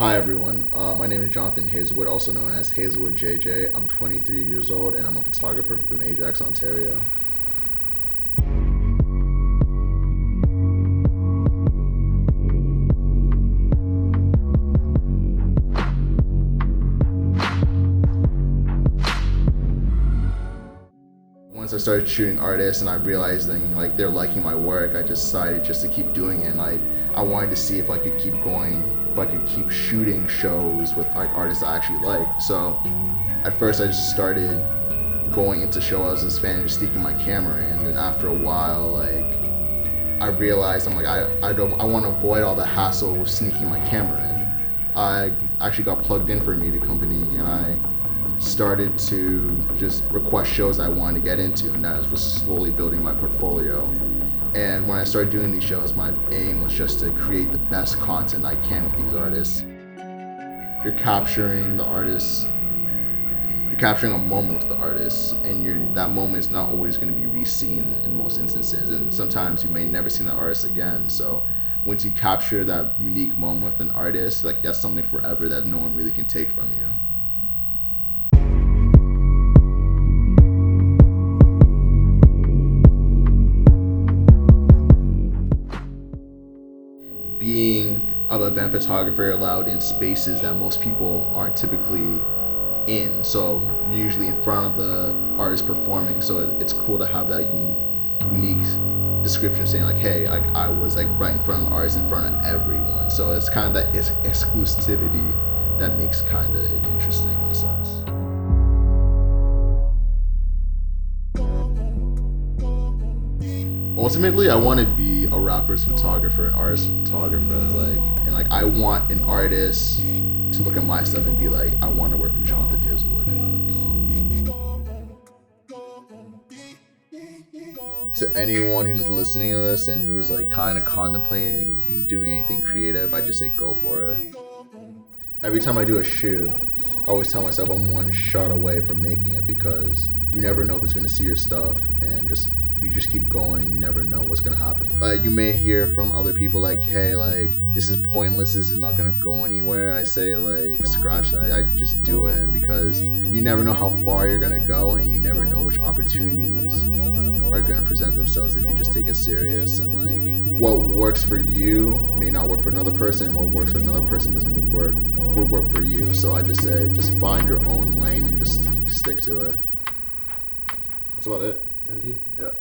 Hi everyone, my name is Jonathan Hazlewood, also known as HAZLEWOODJJ. I'm 23 years old and I'm a photographer from Ajax, Ontario. Once I started shooting artists and I realized that they're liking my work, I decided just to keep doing it. And I wanted to see if I could keep going, if I could keep shooting shows with artists I actually like. So at first I just started going into shows as a fan and just sneaking my camera in. And after a while, I realized I want to avoid all the hassle of sneaking my camera in. I actually got plugged in for a media company and I started to just request shows I wanted to get into, and that was slowly building my portfolio. And when I started doing these shows, my aim was just to create the best content I can with these artists. You're capturing the artists, you're capturing a moment with the artists, and that moment is not always going to be re-seen in most instances, and sometimes you may never see that artist again. So once you capture that unique moment with an artist, that's something forever that no one really can take from you. Being an event photographer allowed in spaces that most people aren't typically in, so usually in front of the artist performing, so it's cool to have that unique description saying hey, I was right in front of the artist, in front of everyone. So it's kind of that exclusivity that makes kind of it interesting in a sense. Ultimately, I want to be a rapper's photographer, an artist's photographer, and I want an artist to look at my stuff and be like, I want to work with Jonathan Hazlewood. To anyone who's listening to this and who's kind of contemplating doing anything creative, I just say go for it. Every time I do a shoot, I always tell myself I'm one shot away from making it, because you never know who's going to see your stuff, and if you just keep going, you never know what's going to happen. You may hear from other people hey, this is pointless, this is not going to go anywhere. I say scratch that, I just do it, because you never know how far you're going to go, and you never know which opportunities are going to present themselves if you just take it serious. And what works for you may not work for another person, and what works for another person would work for you. So I just say, just find your own lane and just stick to it. That's about it. Done deal. Yeah.